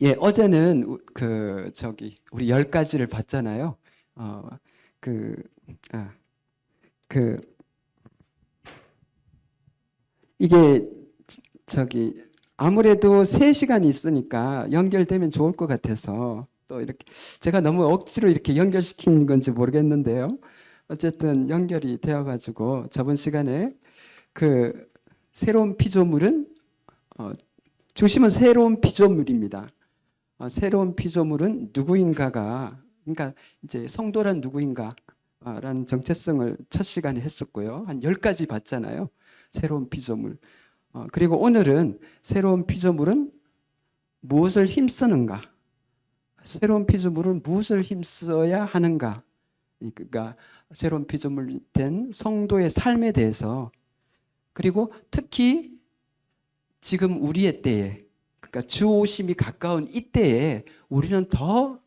예, 어제는 우리 10가지를 봤잖아요. 어, 그, 아, 그, 이게 저기 아무래도 3시간이 있으니까 연결되면 좋을 것 같아서 또 이렇게 제가 너무 억지로 이렇게 연결시킨 건지 모르겠는데요. 어쨌든 연결이 되어가지고 저번 시간에 그 새로운 피조물은 어, 중심은 새로운 피조물입니다. 새로운 피조물은 누구인가가, 그러니까 이제 성도란 누구인가 라는 정체성을 첫 시간에 했었고요. 한 10가지 봤잖아요. 새로운 피조물. 그리고 오늘은 새로운 피조물은 무엇을 힘쓰는가? 새로운 피조물은 무엇을 힘써야 하는가? 그러니까 새로운 피조물 된 성도의 삶에 대해서, 그리고 특히 지금 우리의 때에, 그러니까 주 오심이 가까운 이때에 우리는 더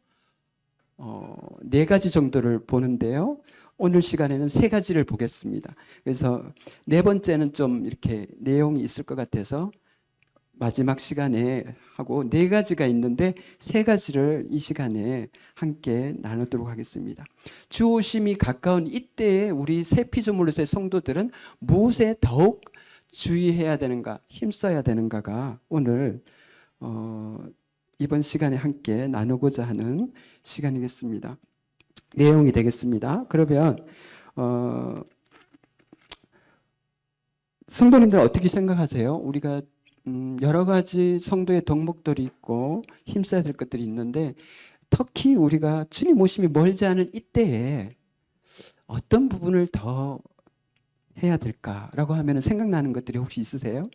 4가지 정도를 보는데요. 오늘 시간에는 3가지를 보겠습니다. 그래서 4번째는 좀 이렇게 내용이 있을 것 같아서 마지막 시간에 하고 4가지가 있는데 3가지를 이 시간에 함께 나누도록 하겠습니다. 주 오심이 가까운 이때에 우리 새 피조물로서의 성도들은 무엇에 더욱 주의해야 되는가, 힘써야 되는가가 오늘 이번 시간에 함께 나누고자 하는 시간이겠습니다. 내용이 되겠습니다. 그러면 성도님들 어떻게 생각하세요? 우리가 여러 가지 성도의 덕목들이 있고 힘써야 될 것들이 있는데 특히 우리가 주님 오심이 멀지 않은 이때에 어떤 부분을 더 해야 될까라고 하면 생각나는 것들이 혹시 있으세요?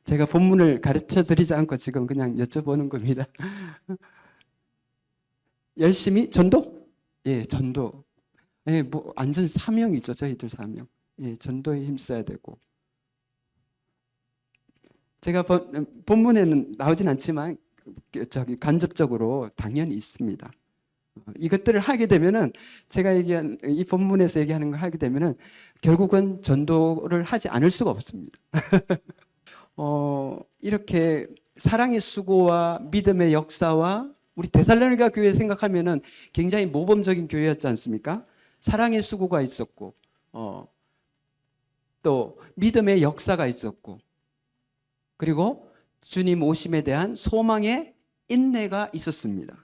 제가 본문을 가르쳐 드리지 않고 지금 그냥 여쭤보는 겁니다. 열심히 전도? 예, 전도. 예, 뭐 완전 사명이죠. 저희들 사명. 예, 전도에 힘써야 되고. 제가 본문에는 나오진 않지만 간접적으로 당연히 있습니다. 이것들을 하게 되면은 제가 얘기한 이 본문에서 얘기하는 걸 하게 되면은 결국은 전도를 하지 않을 수가 없습니다. 이렇게 사랑의 수고와 믿음의 역사와 우리 데살로니가 교회 생각하면은 굉장히 모범적인 교회였지 않습니까? 사랑의 수고가 있었고, 또 믿음의 역사가 있었고, 그리고 주님 오심에 대한 소망의 인내가 있었습니다.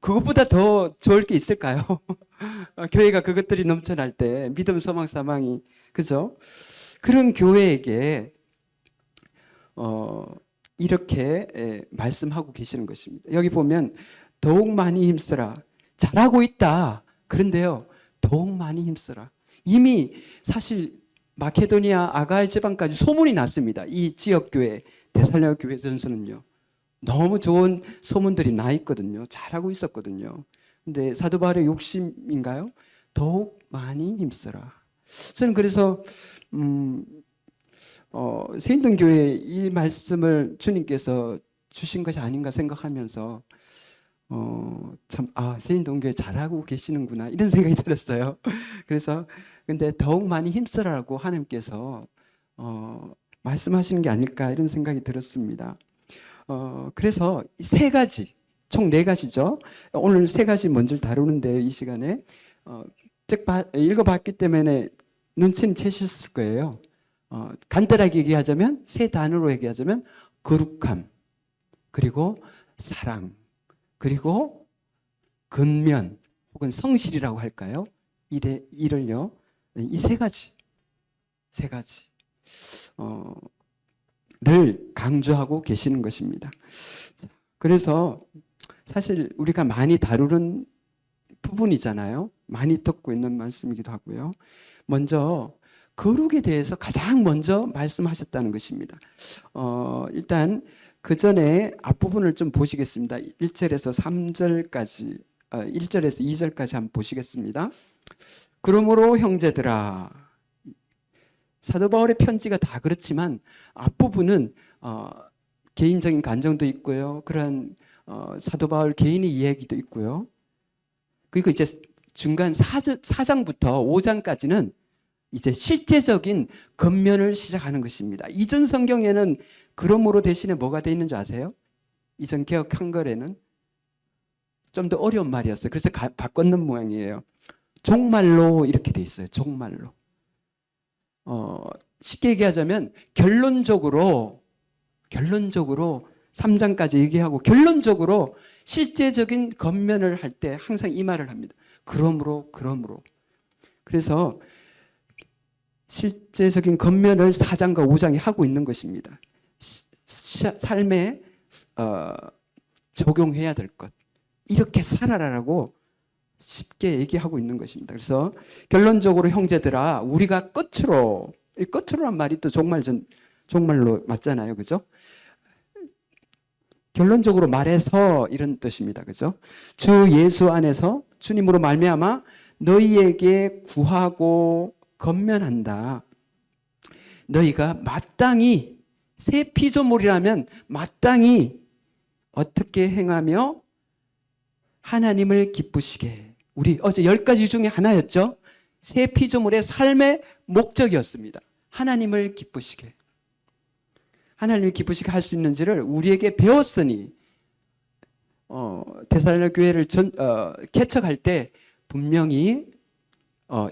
그것보다 더 좋을 게 있을까요? 교회가 그것들이 넘쳐날 때 믿음, 소망, 사망이 그죠? 그런 교회에게 이렇게 말씀하고 계시는 것입니다. 여기 보면 더욱 많이 힘쓰라. 잘하고 있다. 그런데요, 더욱 많이 힘쓰라. 이미 사실 마케도니아 아가야 지방까지 소문이 났습니다. 이 지역 교회, 데살로니가 교회 전서는요. 너무 좋은 소문들이 나 있거든요. 잘하고 있었거든요. 근데 사도 바울의 욕심인가요? 더욱 많이 힘쓰라. 저는 그래서 세인동교회 이 말씀을 주님께서 주신 것이 아닌가 생각하면서 세인동교회 잘하고 계시는구나 이런 생각이 들었어요. 그래서 근데 더욱 많이 힘쓰라고 하나님께서 말씀하시는 게 아닐까 이런 생각이 들었습니다. 그래서 3가지, 총 4가지죠. 오늘 3가지 먼저 다루는데 이 시간에 책 읽어봤기 때문에 눈치는 채셨을 거예요. 간단하게 얘기하자면 3단어로 얘기하자면 거룩함, 그리고 사랑, 그리고 근면 혹은 성실이라고 할까요? 이를요. 이 3가지 를 강조하고 계시는 것입니다. 그래서 사실 우리가 많이 다루는 부분이잖아요. 많이 듣고 있는 말씀이기도 하고요. 먼저 거룩에 대해서 가장 먼저 말씀하셨다는 것입니다. 일단 그 전에 앞부분을 좀 보시겠습니다. 1절에서 3절까지, 1절에서 2절까지 한번 보시겠습니다. 그러므로 형제들아, 사도 바울의 편지가 다 그렇지만 앞부분은 개인적인 감정도 있고요. 그런 사도 바울 개인의 이야기도 있고요. 그리고 이제 중간 4장부터 5장까지는 이제 실제적인 겉면을 시작하는 것입니다. 이전 성경에는 그러므로 대신에 뭐가 돼 있는 줄 아세요? 이전 개역 한글에는 좀 더 어려운 말이었어요. 그래서 바꿨는 모양이에요. 종말로 이렇게 돼 있어요. 종말로. 쉽게 얘기하자면 결론적으로 3장까지 얘기하고 결론적으로 실제적인 겉면을 할 때 항상 이 말을 합니다. 그러므로. 그래서 실제적인 겉면을 4장과 5장이 하고 있는 것입니다. 삶에 적용해야 될 것. 이렇게 살아라라고 쉽게 얘기하고 있는 것입니다. 그래서 결론적으로 형제들아 우리가 끝으로란 말이 또 종말로 맞잖아요. 그죠? 결론적으로 말해서 이런 뜻입니다. 그죠? 주 예수 안에서 주님으로 말미암아 너희에게 구하고 건면한다. 너희가 마땅히 새 피조물이라면 마땅히 어떻게 행하며 하나님을 기쁘시게. 우리 어제 10가지 중에 하나였죠. 새 피조물의 삶의 목적이었습니다. 하나님을 기쁘시게. 하나님을 기쁘시게 할 수 있는지를 우리에게 배웠으니 데살로니가 교회를 개척할 때 분명히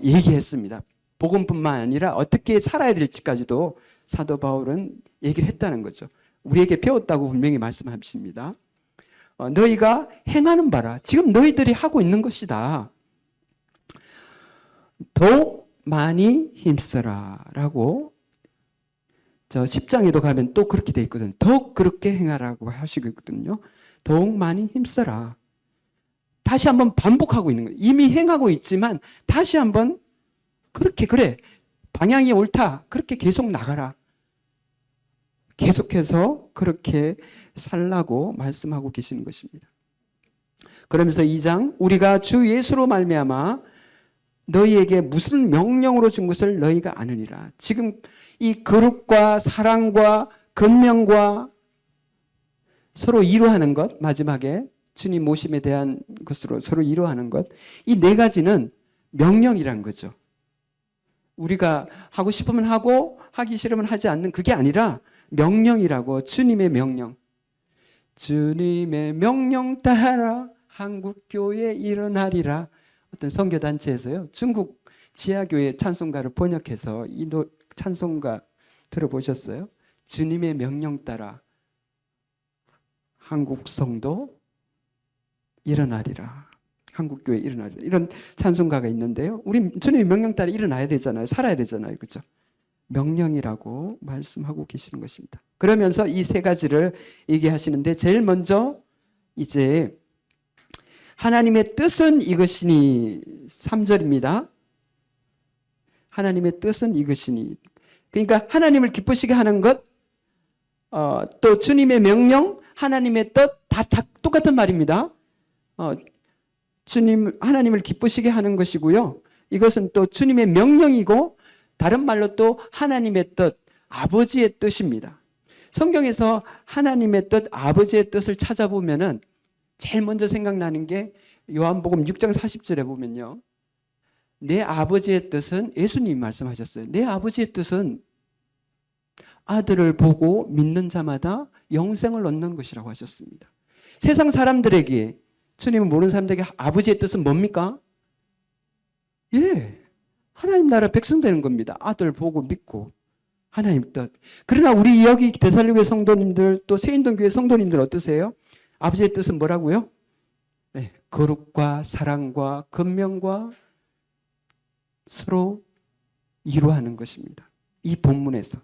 얘기했습니다. 복음뿐만 아니라 어떻게 살아야 될지까지도 사도 바울은 얘기를 했다는 거죠. 우리에게 배웠다고 분명히 말씀하십니다. 너희가 행하는 바라. 지금 너희들이 하고 있는 것이다. 더욱 많이 힘써라 라고 저 10장에도 가면 또 그렇게 돼 있거든요. 더욱 그렇게 행하라고 하시거든요. 더욱 많이 힘써라. 다시 한번 반복하고 있는 거예요. 이미 행하고 있지만 다시 한번 그렇게 그래. 방향이 옳다. 그렇게 계속 나가라. 계속해서 그렇게 살라고 말씀하고 계시는 것입니다. 그러면서 2장 우리가 주 예수로 말미암아 너희에게 무슨 명령으로 준 것을 너희가 아느니라. 지금 이 거룩과 사랑과 권명과 서로 이루하는 것, 마지막에 주님 모심에 대한 것으로 서로 이루하는 것, 이 네 가지는 명령이란 거죠. 우리가 하고 싶으면 하고 하기 싫으면 하지 않는 그게 아니라 명령이라고. 주님의 명령. 주님의 명령 따라 한국교회 일어나리라. 어떤 선교단체에서요, 중국 지하교회 찬송가를 번역해서 이 찬송가 들어보셨어요? 주님의 명령 따라 한국 성도 일어나리라. 한국교회 일어나리라. 이런 찬송가가 있는데요. 우리 주님의 명령 따라 일어나야 되잖아요. 살아야 되잖아요. 그렇죠? 명령이라고 말씀하고 계시는 것입니다. 그러면서 이 세 가지를 얘기하시는데 제일 먼저 이제 하나님의 뜻은 이것이니 3절입니다. 하나님의 뜻은 이것이니. 그러니까 하나님을 기쁘시게 하는 것, 또 주님의 명령, 하나님의 뜻 다 똑같은 말입니다. 하나님을 기쁘시게 하는 것이고요. 이것은 또 주님의 명령이고 다른 말로 또 하나님의 뜻, 아버지의 뜻입니다. 성경에서 하나님의 뜻, 아버지의 뜻을 찾아보면은 제일 먼저 생각나는 게 요한복음 6장 40절에 보면요. 내 아버지의 뜻은, 예수님이 말씀하셨어요. 내 아버지의 뜻은 아들을 보고 믿는 자마다 영생을 얻는 것이라고 하셨습니다. 세상 사람들에게, 주님을 모르는 사람들에게 아버지의 뜻은 뭡니까? 예, 하나님 나라 백성 되는 겁니다. 아들 보고 믿고 하나님 뜻. 그러나 우리 여기 데살로니가 성도님들 또 세인동교회 성도님들 어떠세요? 아버지의 뜻은 뭐라고요? 네, 거룩과 사랑과 권명과 서로 이루하는 것입니다. 이 본문에서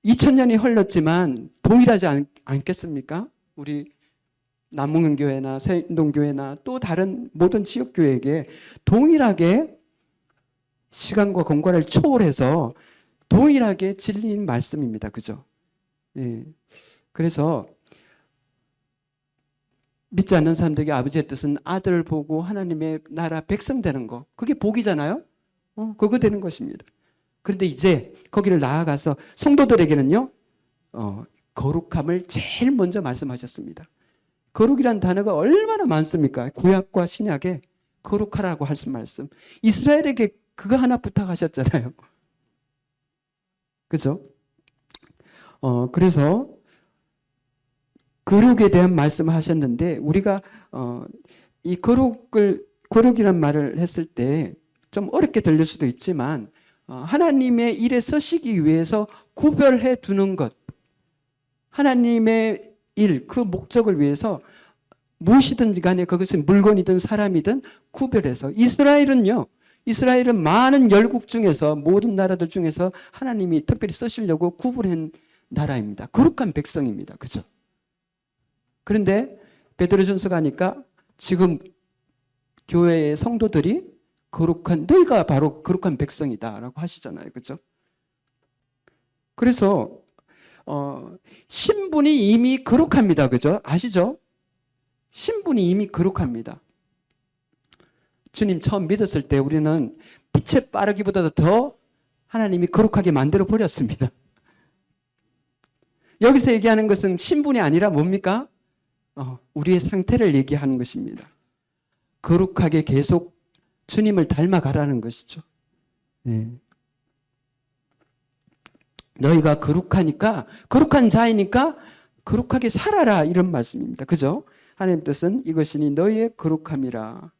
2000년이 흘렀지만 동일하지 않겠습니까? 우리 남문교회나 세인동교회나 또 다른 모든 지역교회에게 동일하게 시간과 공간을 초월해서 동일하게 진리인 말씀입니다. 그죠? 예. 그래서 믿지 않는 사람들에게 아버지의 뜻은 아들을 보고 하나님의 나라 백성 되는 거. 그게 복이잖아요. 그거 되는 것입니다. 그런데 이제 거기를 나아가서 성도들에게는요, 거룩함을 제일 먼저 말씀하셨습니다. 거룩이란 단어가 얼마나 많습니까? 구약과 신약에 거룩하라고 하신 말씀. 이스라엘에게 그거 하나 부탁하셨잖아요. 그죠? 그래서 거룩에 대한 말씀을 하셨는데 우리가 이 거룩이란 말을 했을 때 좀 어렵게 들릴 수도 있지만 하나님의 일에 쓰시기 위해서 구별해 두는 것, 하나님의 일, 그 목적을 위해서 무엇이든지 간에 그것은 물건이든 사람이든 구별해서 이스라엘은 많은 열국 중에서 모든 나라들 중에서 하나님이 특별히 쓰시려고 구분한 나라입니다. 거룩한 백성입니다. 그죠? 그런데 베드로전서 가니까 지금 교회의 성도들이 너희가 바로 거룩한 백성이다라고 하시잖아요. 그죠? 그래서 신분이 이미 거룩합니다. 그죠? 아시죠? 신분이 이미 거룩합니다. 주님 처음 믿었을 때 우리는 빛의 빠르기보다도 더 하나님이 거룩하게 만들어 버렸습니다. 여기서 얘기하는 것은 신분이 아니라 뭡니까? 우리의 상태를 얘기하는 것입니다. 거룩하게 계속 주님을 닮아가라는 것이죠. 네. 너희가 거룩한 자이니까 거룩하게 살아라 이런 말씀입니다. 그죠? 하나님 뜻은 이것이니 너희의 거룩함이라.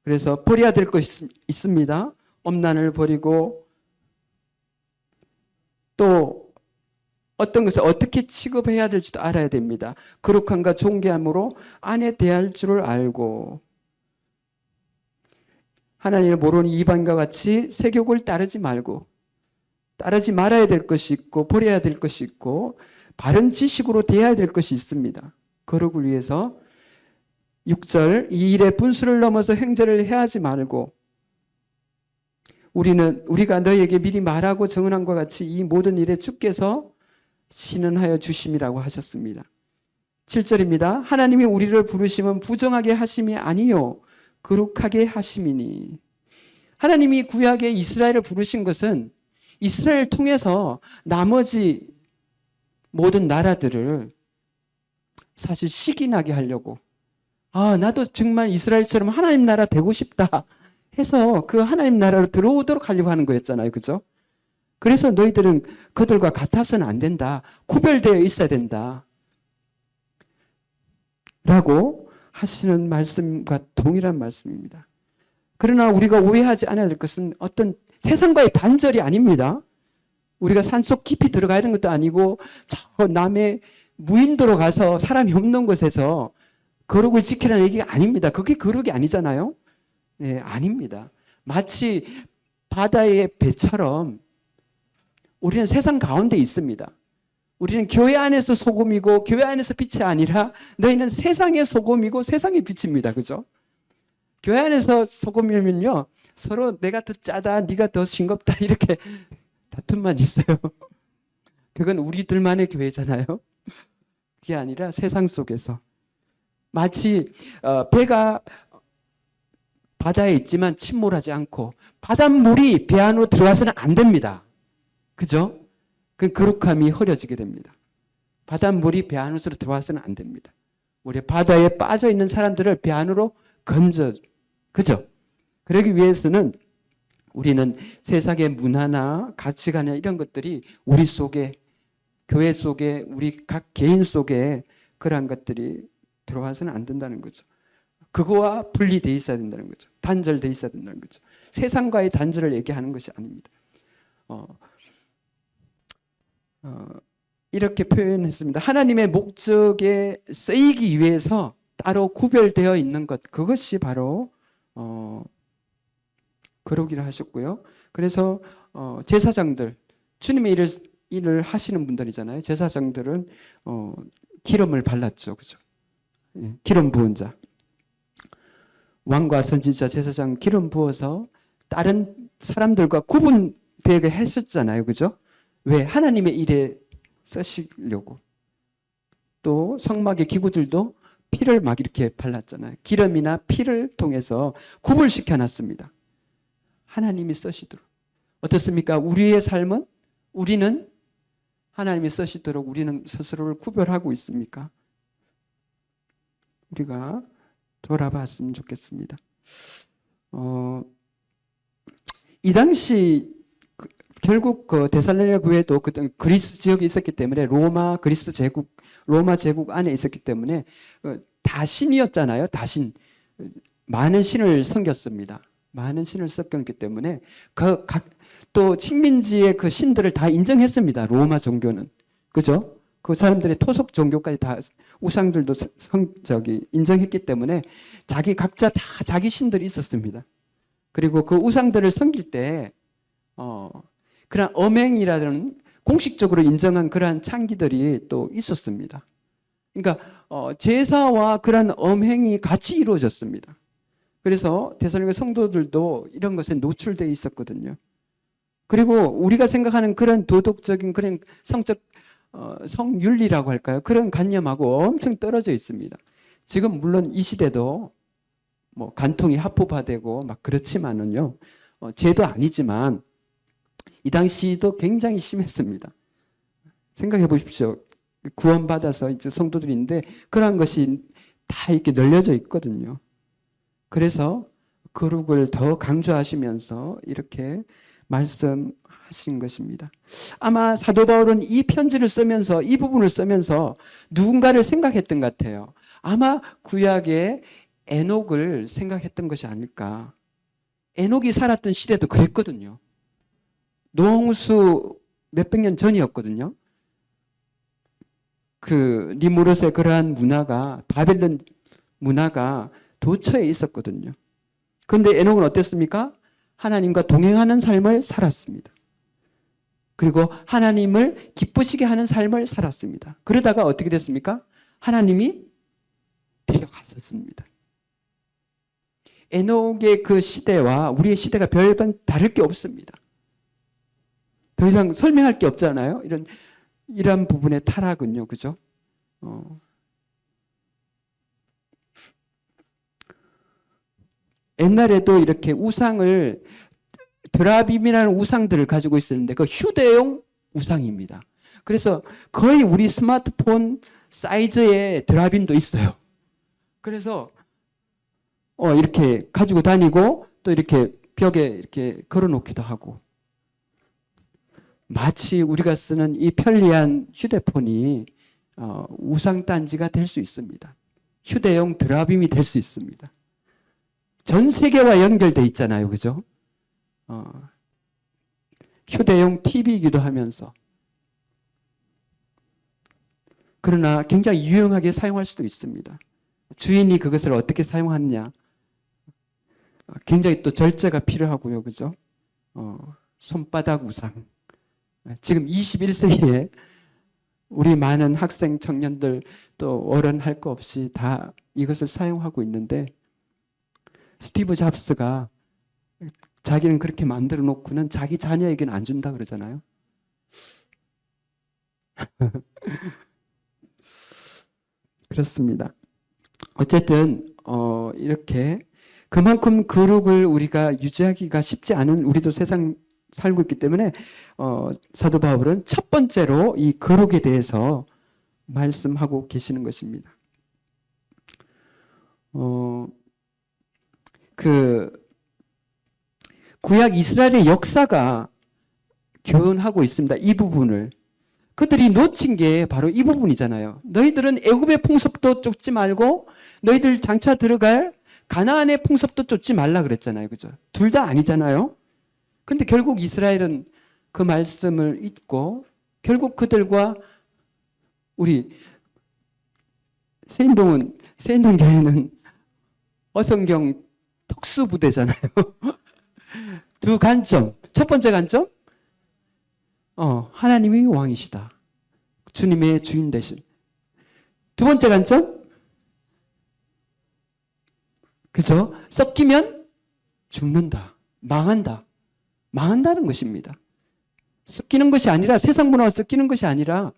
그래서 버려야 될 것이 있습니다. 엄란을 버리고 또 어떤 것을 어떻게 취급해야 될지도 알아야 됩니다. 거룩함과 존귀함으로 안에 대할 줄을 알고 하나님을 모르는 이방인과 같이 세욕을 따르지 말아야 될 것이 있고 버려야 될 것이 있고 바른 지식으로 대해야 될 것이 있습니다. 거룩을 위해서 6절 이 일에 분수를 넘어서 행절을 해하지 말고 우리가 너희에게 미리 말하고 정언한 것 같이 이 모든 일에 주께서 신원하여 주심이라고 하셨습니다. 7절입니다. 하나님이 우리를 부르심은 부정하게 하심이 아니요 거룩하게 하심이니. 하나님이 구약에 이스라엘을 부르신 것은 이스라엘을 통해서 나머지 모든 나라들을 사실 시기나게 하려고 나도 정말 이스라엘처럼 하나님 나라 되고 싶다 해서 그 하나님 나라로 들어오도록 하려고 하는 거였잖아요. 그죠? 그래서 너희들은 그들과 같아서는 안 된다. 구별되어 있어야 된다. 라고 하시는 말씀과 동일한 말씀입니다. 그러나 우리가 오해하지 않아야 될 것은 어떤 세상과의 단절이 아닙니다. 우리가 산속 깊이 들어가야 하는 것도 아니고 저 남의 무인도로 가서 사람이 없는 곳에서 거룩을 지키라는 얘기가 아닙니다. 그게 거룩이 아니잖아요. 네, 아닙니다. 마치 바다의 배처럼 우리는 세상 가운데 있습니다. 우리는 교회 안에서 소금이고 교회 안에서 빛이 아니라 너희는 세상의 소금이고 세상의 빛입니다. 그죠? 교회 안에서 소금이면요 서로 내가 더 짜다 네가 더 싱겁다 이렇게 다툼만 있어요. 그건 우리들만의 교회잖아요. 그게 아니라 세상 속에서 마치 배가 바다에 있지만 침몰하지 않고 바닷물이 배 안으로 들어와서는 안 됩니다. 그죠? 그 거룩함이 흐려지게 됩니다. 바닷물이 배 안으로 들어와서는 안 됩니다. 우리 바다에 빠져 있는 사람들을 배 안으로 건져, 그죠? 그러기 위해서는 우리는 세상의 문화나 가치관이나 이런 것들이 우리 속에, 교회 속에, 우리 각 개인 속에 그러한 것들이 들어와서는 안 된다는 거죠. 그거와 분리되어 있어야 된다는 거죠. 단절되어 있어야 된다는 거죠. 세상과의 단절을 얘기하는 것이 아닙니다. 이렇게 표현했습니다. 하나님의 목적에 쓰이기 위해서 따로 구별되어 있는 것, 그것이 바로 거룩이라 하셨고요. 그래서 제사장들, 주님의 일을 하시는 분들이잖아요. 제사장들은 기름을 발랐죠. 그죠? 예, 기름 부은 자. 왕과 선지자, 제사장 기름 부어서 다른 사람들과 구분되게 했었잖아요. 그죠? 왜? 하나님의 일에 쓰시려고. 또 성막의 기구들도 피를 막 이렇게 발랐잖아요. 기름이나 피를 통해서 구분시켜 놨습니다. 하나님이 쓰시도록. 어떻습니까? 우리의 삶은 우리는 하나님이 쓰시도록 우리는 스스로를 구별하고 있습니까? 우리가 돌아봤으면 좋겠습니다. 이 당시 결국 그 데살로니가 교회도 그때 그리스 지역에 있었기 때문에 로마 제국 안에 있었기 때문에 다 신이었잖아요. 다 신. 많은 신을 섬겼습니다. 많은 신을 섬겼기 때문에 또 식민지의 그 신들을 다 인정했습니다. 로마 종교는. 그죠? 그 사람들의 토속 종교까지 다 우상들도 인정했기 때문에 각자 다 자기 신들이 있었습니다. 그리고 그 우상들을 섬길 때 그런 엄행이라는 공식적으로 인정한 그러한 창기들이 또 있었습니다. 그러니까 제사와 그런 엄행이 같이 이루어졌습니다. 그래서 데살로니가 성도들도 이런 것에 노출되어 있었거든요. 그리고 우리가 생각하는 그런 도덕적인 그런 성윤리라고 할까요? 그런 관념하고 엄청 떨어져 있습니다. 지금 물론 이 시대도 뭐 간통이 합법화되고 막 그렇지만은요, 죄도 아니지만 이 당시도 굉장히 심했습니다. 생각해 보십시오. 구원받아서 이제 성도들인데 그러한 것이 다 이렇게 널려져 있거든요. 그래서 거룩을 더 강조하시면서 이렇게 말씀하신 것입니다. 아마 사도 바울은 이 편지를 쓰면서 이 부분을 쓰면서 누군가를 생각했던 것 같아요. 아마 구약의 에녹을 생각했던 것이 아닐까. 에녹이 살았던 시대도 그랬거든요. 노홍수 몇백 년 전이었거든요. 그 니무롯의 그러한 문화가 바벨론 문화가 도처에 있었거든요. 그런데 에녹은 어땠습니까? 하나님과 동행하는 삶을 살았습니다. 그리고 하나님을 기쁘시게 하는 삶을 살았습니다. 그러다가 어떻게 됐습니까? 하나님이 데려갔었습니다. 에녹의 그 시대와 우리의 시대가 별반 다를 게 없습니다. 더 이상 설명할 게 없잖아요. 이런 부분의 타락은요. 그죠? 옛날에도 이렇게 우상을 드라빔이라는 우상들을 가지고 있었는데 그 휴대용 우상입니다. 그래서 거의 우리 스마트폰 사이즈의 드라빔도 있어요. 그래서 이렇게 가지고 다니고 또 이렇게 벽에 이렇게 걸어놓기도 하고 마치 우리가 쓰는 이 편리한 휴대폰이 우상단지가 될 수 있습니다. 휴대용 드라빔이 될 수 있습니다. 전 세계와 연결돼 있잖아요. 그죠? 휴대용 TV이기도 하면서 그러나 굉장히 유용하게 사용할 수도 있습니다. 주인이 그것을 어떻게 사용하느냐 굉장히 또 절제가 필요하고요. 그죠? 손바닥 우상 지금 21세기에 우리 많은 학생 청년들 또 어른 할 거 없이 다 이것을 사용하고 있는데 스티브 잡스가 자기는 그렇게 만들어 놓고는 자기 자녀에게는 안 준다 그러잖아요. 그렇습니다. 어쨌든 이렇게 그만큼 거룩을 우리가 유지하기가 쉽지 않은 우리도 세상 살고 있기 때문에 사도 바울은 첫 번째로 이 거룩에 대해서 말씀하고 계시는 것입니다. 그 구약 이스라엘의 역사가 교훈하고 있습니다. 이 부분을. 그들이 놓친 게 바로 이 부분이잖아요. 너희들은 애굽의 풍습도 쫓지 말고 너희들 장차 들어갈 가나안의 풍습도 쫓지 말라 그랬잖아요. 그죠? 둘 다 아니잖아요. 근데 결국 이스라엘은 그 말씀을 잊고 결국 그들과 우리 세인동 교회는 어성경 특수부대잖아요. 두 관점. 첫 번째 관점, 하나님이 왕이시다. 주님의 주인 되신. 두 번째 관점, 그죠? 섞이면 죽는다. 망한다. 망한다는 것입니다. 섞이는 것이 아니라 세상 문화와 섞이는 것이 아니라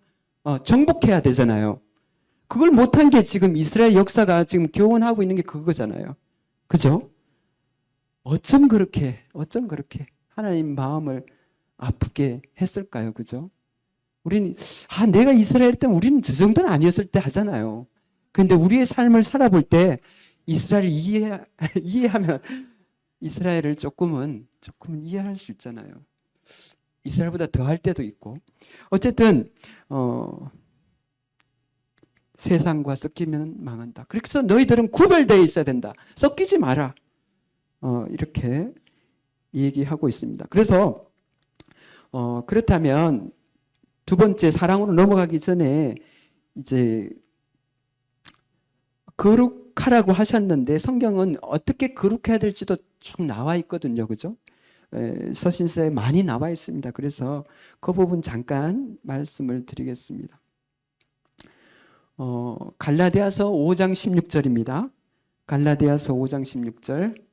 정복해야 되잖아요. 그걸 못한 게 지금 이스라엘 역사가 지금 교훈하고 있는 게 그거잖아요. 그죠? 어쩜 그렇게 하나님 마음을 아프게 했을까요? 그죠? 우리는 내가 이스라엘 때 우리는 저 정도는 아니었을 때 하잖아요. 그런데 우리의 삶을 살아볼 때 이스라엘을 이해하면 이스라엘을 조금은 이해할 수 있잖아요. 이스라엘보다 더 할 때도 있고. 어쨌든 세상과 섞이면 망한다. 그래서 너희들은 구별되어 있어야 된다. 섞이지 마라. 이렇게 얘기하고 있습니다. 그래서 그렇다면 두 번째 사랑으로 넘어가기 전에 이제 거룩하라고 하셨는데 성경은 어떻게 거룩해야 될지도 쭉 나와 있거든요. 그죠? 서신서에 많이 나와 있습니다. 그래서 그 부분 잠깐 말씀을 드리겠습니다. 갈라디아서 5장 16절입니다. 갈라디아서 5장 16절.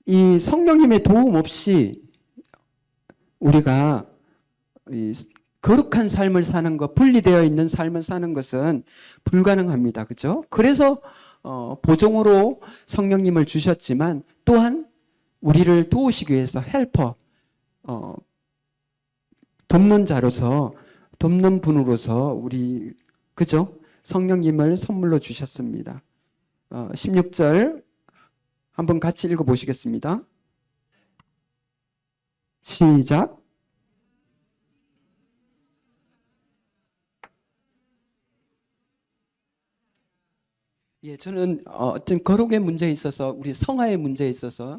이 성령님의 도움 없이 우리가 이 거룩한 삶을 사는 것, 분리되어 있는 삶을 사는 것은 불가능합니다. 그죠? 그래서 보종으로 성령님을 주셨지만 또한 우리를 도우시기 위해서 헬퍼, 돕는 자로서, 돕는 분으로서 우리, 그죠? 성령님을 선물로 주셨습니다. 16절 한번 같이 읽어보시겠습니다. 시작. 예, 저는 어떤 거룩의 문제에 있어서 우리 성화의 문제에 있어서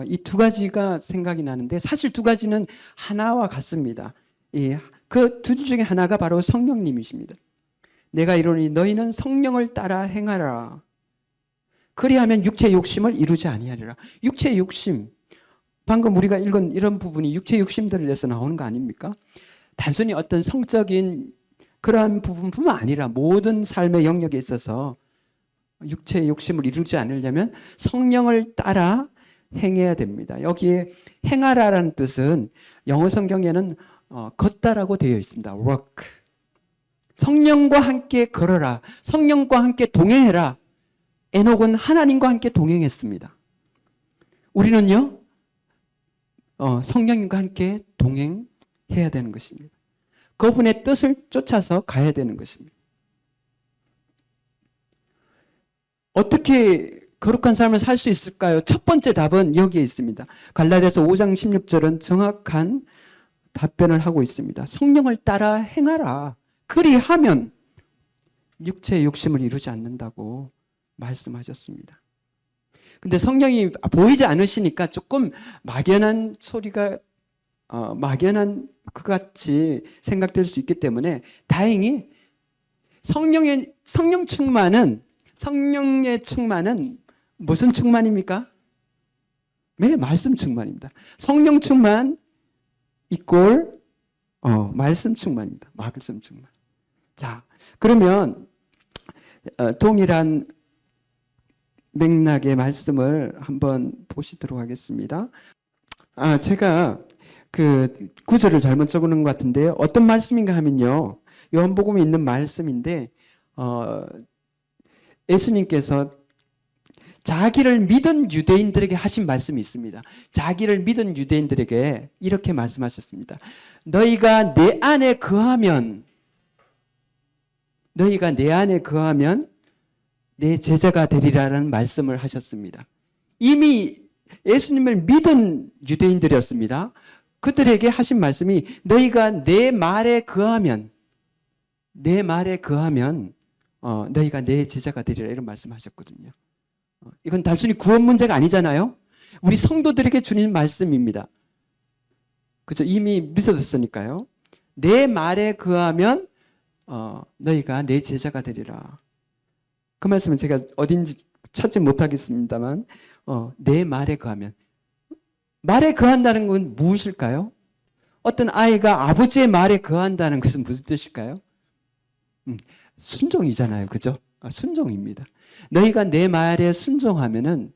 이 두 가지가 생각이 나는데 사실 두 가지는 하나와 같습니다. 그 두 중에 하나가 바로 성령님이십니다. 내가 이르노니 너희는 성령을 따라 행하라. 그리하면 육체의 욕심을 이루지 아니하리라. 육체의 욕심. 방금 우리가 읽은 이런 부분이 육체의 욕심들을 내서 나오는 거 아닙니까? 단순히 어떤 성적인 그러한 부분뿐만 아니라 모든 삶의 영역에 있어서 육체의 욕심을 이루지 않으려면 성령을 따라 행해야 됩니다. 여기에 행하라라는 뜻은 영어 성경에는 걷다라고 되어 있습니다. walk. 성령과 함께 걸어라. 성령과 함께 동행해라. 에녹은 하나님과 함께 동행했습니다. 우리는요, 성령님과 함께 동행해야 되는 것입니다. 그분의 뜻을 쫓아서 가야 되는 것입니다. 어떻게 거룩한 삶을 살 수 있을까요? 첫 번째 답은 여기에 있습니다. 갈라디아서 5장 16절은 정확한 답변을 하고 있습니다. 성령을 따라 행하라. 그리하면 육체의 욕심을 이루지 않는다고 말씀하셨습니다. 근데 성령이 보이지 않으시니까 조금 막연한 소리가 막연한 것 같이 생각될 수 있기 때문에 다행히 성령의 충만은 무슨 충만입니까? 네, 말씀 충만입니다. 성령 충만 이꼴 말씀 충만입니다. 말씀 충만. 자, 그러면 동일한 맥락의 말씀을 한번 보시도록 하겠습니다. 제가 그 구절을 잘못 적어놓은 것 같은데요. 어떤 말씀인가 하면요. 요한복음에 있는 말씀인데 예수님께서 자기를 믿은 유대인들에게 하신 말씀이 있습니다. 자기를 믿은 유대인들에게 이렇게 말씀하셨습니다. 너희가 내 안에 거하면 내 제자가 되리라는 말씀을 하셨습니다. 이미 예수님을 믿은 유대인들이었습니다. 그들에게 하신 말씀이 너희가 내 말에 거하면 너희가 내 제자가 되리라 이런 말씀하셨거든요. 이건 단순히 구원 문제가 아니잖아요. 우리 성도들에게 주는 말씀입니다. 그죠? 이미 믿어졌으니까요. 내 말에 거하면 너희가 내 제자가 되리라. 그 말씀은 제가 어딘지 찾지 못하겠습니다만 내 말에 거하면 말에 거한다는 건 무엇일까요? 어떤 아이가 아버지의 말에 거한다는 것은 무슨 뜻일까요? 순종이잖아요. 그죠? 순종입니다. 너희가 내 말에 순종하면은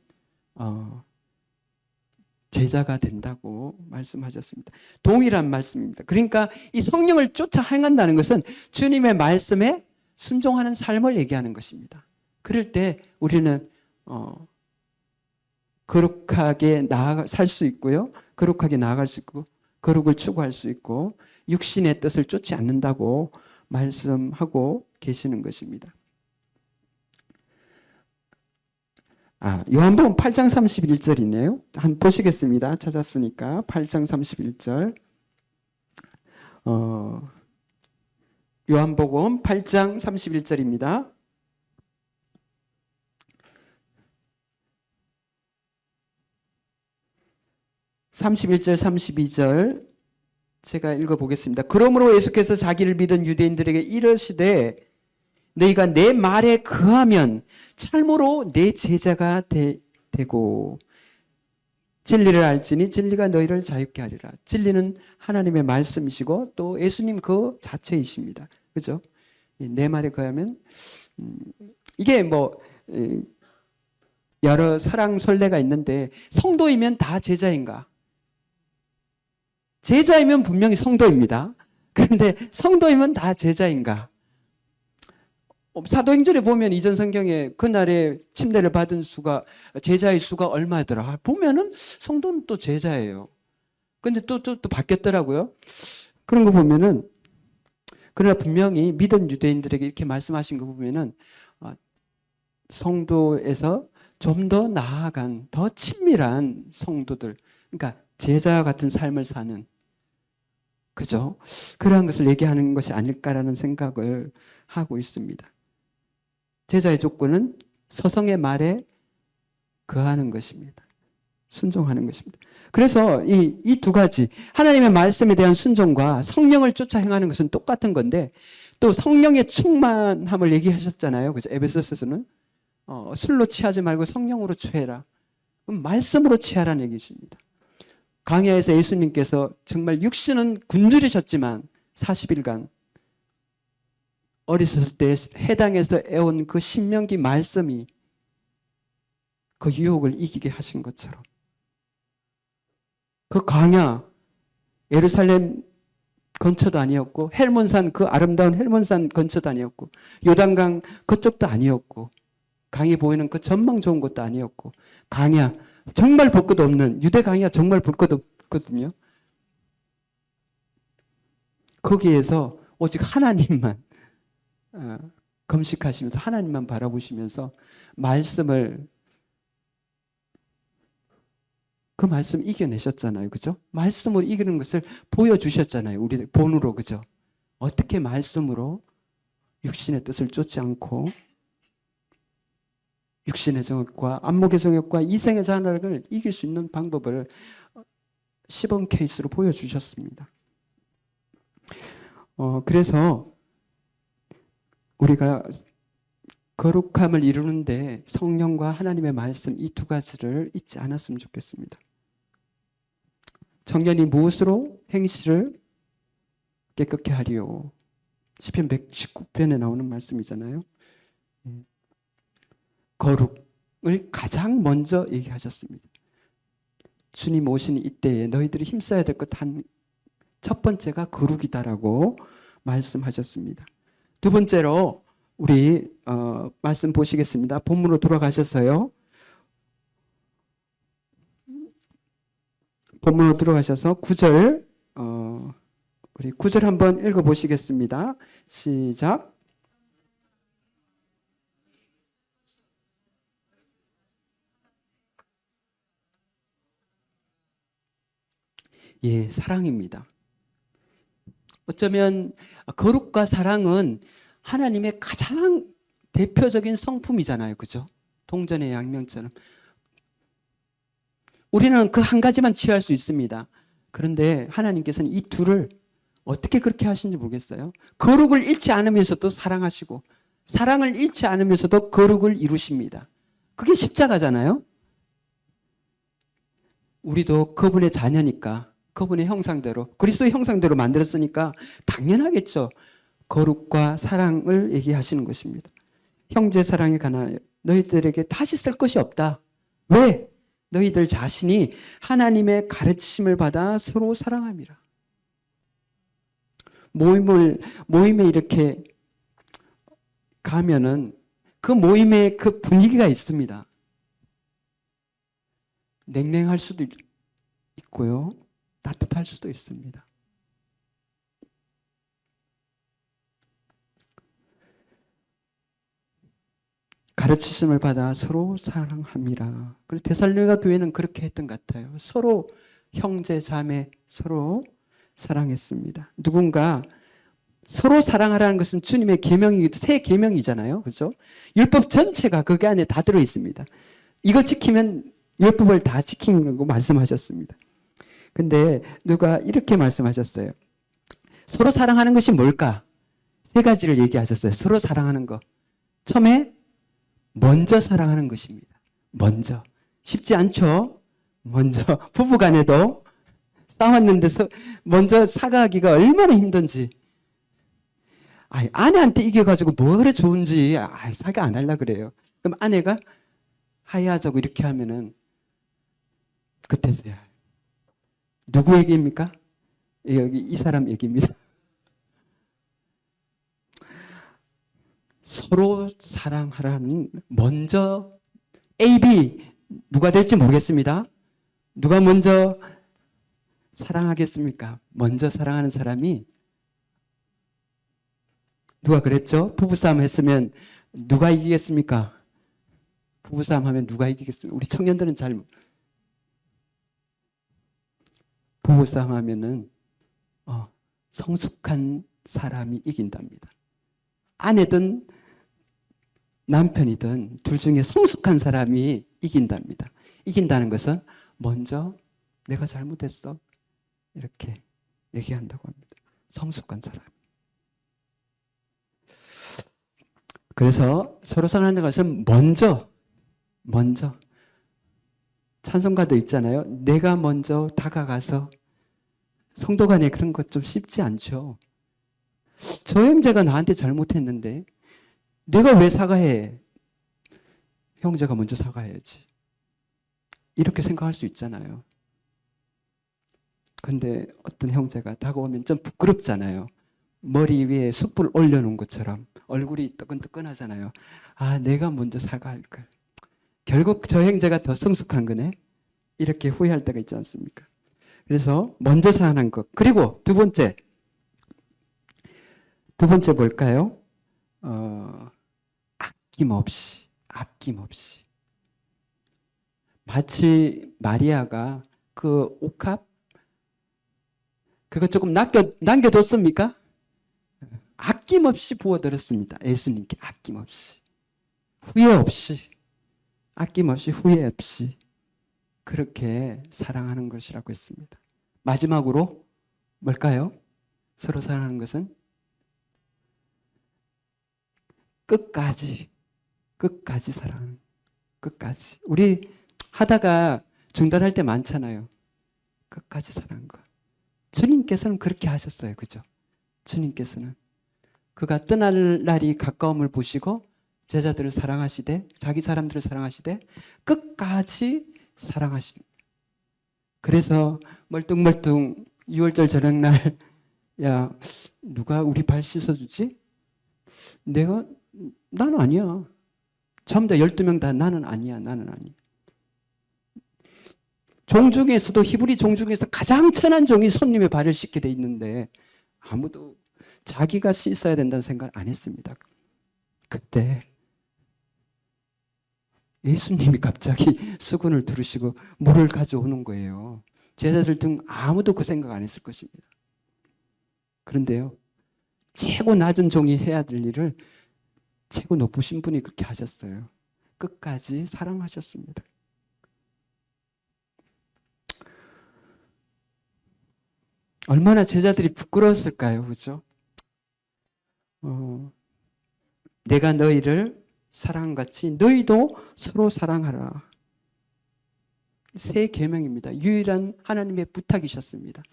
제자가 된다고 말씀하셨습니다. 동일한 말씀입니다. 그러니까 이 성령을 쫓아 행한다는 것은 주님의 말씀에 순종하는 삶을 얘기하는 것입니다. 그럴 때 우리는 거룩하게 살 수 있고요. 거룩하게 나아갈 수 있고 거룩을 추구할 수 있고 육신의 뜻을 쫓지 않는다고 말씀하고 계시는 것입니다. 요한복음 8장 31절이네요. 한번 보시겠습니다. 찾았으니까 8장 31절. 요한복음 8장 31절입니다. (31절) (32절) 제가 읽어보겠습니다. 그러므로 예수께서 자기를 믿은 유대인들에게 이르시되 너희가 내 말에 거하면 참으로 내 제자가 되고 진리를 알지니 진리가 너희를 자유케 하리라. 진리는 하나님의 말씀이시고 또 예수님 그 자체이십니다. 그죠? 내 말에 거하면 이게 뭐 여러 설례가 있는데 성도이면 다 제자인가? 제자이면 분명히 성도입니다. 그런데 성도이면 다 제자인가? 사도행전에 보면 이전 성경에 그날에 침례를 받은 수가 제자의 수가 얼마더라 보면은 성도는 또 제자예요. 근데 또 바뀌었더라고요. 그런 거 보면은 그러나 분명히 믿은 유대인들에게 이렇게 말씀하신 거 보면은 성도에서 좀 더 나아간 더 친밀한 성도들, 그러니까 제자와 같은 삶을 사는, 그죠? 그러한 것을 얘기하는 것이 아닐까라는 생각을 하고 있습니다. 제자의 조건은 서성의 말에 거하는 것입니다. 순종하는 것입니다. 그래서 이 두 가지, 하나님의 말씀에 대한 순종과 성령을 쫓아 행하는 것은 똑같은 건데, 또 성령의 충만함을 얘기하셨잖아요. 그죠? 에베소서에서는 술로 취하지 말고 성령으로 취해라. 그럼 말씀으로 취하라는 얘기십니다. 광야에서 예수님께서 정말 육신은 굶주리셨지만 40일간 어리셨을 때 해당에서 애온 그 신명기 말씀이 그 유혹을 이기게 하신 것처럼 그 광야, 예루살렘 근처도 아니었고 헬몬산, 그 아름다운 헬몬산 근처도 아니었고 요단강 그쪽도 아니었고 강이 보이는 그 전망 좋은 곳도 아니었고 광야, 정말 볼 것 없는 유대 광야, 정말 볼 것 없거든요. 거기에서 오직 하나님만 금식하시면서 하나님만 바라보시면서 말씀을, 그 말씀 이겨내셨잖아요. 그죠? 말씀으로 이기는 것을 보여주셨잖아요. 우리 본으로. 그죠? 어떻게 말씀으로 육신의 뜻을 쫓지 않고 육신의 정욕과 안목의 정욕과 이생의 잔악을 이길 수 있는 방법을 시범 케이스로 보여주셨습니다. 그래서 우리가 거룩함을 이루는데 성령과 하나님의 말씀 이 두 가지를 잊지 않았으면 좋겠습니다. 청년이 무엇으로 행실을 깨끗게 하리요? 시편 119편에 나오는 말씀이잖아요. 거룩을 가장 먼저 얘기하셨습니다. 주님 오신 이때에 너희들이 힘써야 될 것 첫 번째가 거룩이다라고 말씀하셨습니다. 두 번째로 우리 말씀 보시겠습니다. 본문으로 돌아가셔서요. 본문으로 들어가셔서 9절, 우리 9절 한번 읽어보시겠습니다. 시작. 예, 사랑입니다. 어쩌면 거룩과 사랑은 하나님의 가장 대표적인 성품이잖아요. 그죠? 동전의 양면처럼. 우리는 그 한 가지만 취할 수 있습니다. 그런데 하나님께서는 이 둘을 어떻게 그렇게 하시는지 모르겠어요. 거룩을 잃지 않으면서도 사랑하시고 사랑을 잃지 않으면서도 거룩을 이루십니다. 그게 십자가잖아요. 우리도 그분의 자녀니까 그분의 형상대로, 그리스도의 형상대로 만들었으니까 당연하겠죠. 거룩과 사랑을 얘기하시는 것입니다. 형제 사랑에 관하여 너희들에게 다시 쓸 것이 없다. 왜? 너희들 자신이 하나님의 가르치심을 받아 서로 사랑함이라. 모임에 이렇게 가면은 그 모임에 그 분위기가 있습니다. 냉랭할 수도 있고요. 따뜻할 수도 있습니다. 가르치심을 받아 서로 사랑함이라. 그리고 데살로니가 교회는 그렇게 했던 것 같아요. 서로 형제 자매 서로 사랑했습니다. 누군가 서로 사랑하라는 것은 주님의 계명이기도 새 계명이잖아요. 그렇죠? 율법 전체가 거기 안에 다 들어 있습니다. 이거 지키면 율법을 다 지키는 거 말씀하셨습니다. 근데 누가 이렇게 말씀하셨어요. 서로 사랑하는 것이 뭘까? 세 가지를 얘기하셨어요. 서로 사랑하는 거. 처음에 먼저 사랑하는 것입니다. 먼저. 쉽지 않죠? 먼저. 부부간에도 싸웠는데 먼저 사과하기가 얼마나 힘든지. 아내한테 이겨가지고 뭐 그래 좋은지 사과 안 하려고 그래요. 그럼 아내가 하야하자고 이렇게 하면은 그때서야. 누구 얘기입니까? 여기 이 사람 얘기입니다. 서로 사랑하라는 먼저 A, B 누가 될지 모르겠습니다. 누가 먼저 사랑하겠습니까? 먼저 사랑하는 사람이 누가 그랬죠? 부부싸움 했으면 누가 이기겠습니까? 부부싸움 하면 누가 이기겠습니까? 우리 청년들은 잘 부부싸움 하면은 성숙한 사람이 이긴답니다. 아내든 남편이든 둘 중에 성숙한 사람이 이긴답니다. 이긴다는 것은 먼저 내가 잘못했어 이렇게 얘기한다고 합니다. 성숙한 사람. 그래서 서로 사랑하는 것은 먼저 찬송가도 있잖아요. 내가 먼저 다가가서 성도 간에 그런 것 좀 쉽지 않죠. 저 형제가 나한테 잘못했는데 내가 왜 사과해? 형제가 먼저 사과해야지. 이렇게 생각할 수 있잖아요. 근데 어떤 형제가 다가오면 좀 부끄럽잖아요. 머리 위에 숯불 올려놓은 것처럼 얼굴이 뜨끈뜨끈하잖아요. 내가 먼저 사과할 걸. 결국 저 형제가 더 성숙한 거네. 이렇게 후회할 때가 있지 않습니까? 그래서 먼저 사랑한 것. 그리고 두 번째 뭘까요? 아낌없이. 마치 마리아가 그 옥합 그거 조금 남겨뒀습니까? 아낌없이 부어드렸습니다. 예수님께 아낌없이. 후회 없이 그렇게 사랑하는 것이라고 했습니다. 마지막으로 뭘까요? 서로 사랑하는 것은 끝까지 사랑하는 끝까지. 우리 하다가 중단할 때 많잖아요. 끝까지 사랑하는 거. 주님께서는 그렇게 하셨어요. 그죠? 주님께서는 그가 떠날 날이 가까움을 보시고 제자들을 사랑하시되 자기 사람들을 사랑하시되 끝까지 사랑하신. 그래서 멀뚱멀뚱 6월절 저녁날 야 누가 우리 발 씻어주지? 나는 아니야. 전부 다 12명 다 나는 아니야. 종 중에서도 히브리 종 중에서 가장 천한 종이 손님의 발을 씻게 돼 있는데 아무도 자기가 씻어야 된다는 생각을 안 했습니다. 그때 예수님이 갑자기 수건을 두르시고 물을 가져오는 거예요. 제자들 등 아무도 그 생각 안 했을 것입니다. 그런데요, 최고 낮은 종이 해야 될 일을 최고 높으신 분이 그렇게 하셨어요. 끝까지 사랑하셨습니다. 얼마나 제자들이 부끄러웠을까요? 그죠? 내가 너희를 사랑같이 너희도 서로 사랑하라. 새 계명입니다. 유일한 하나님의 부탁이셨습니다.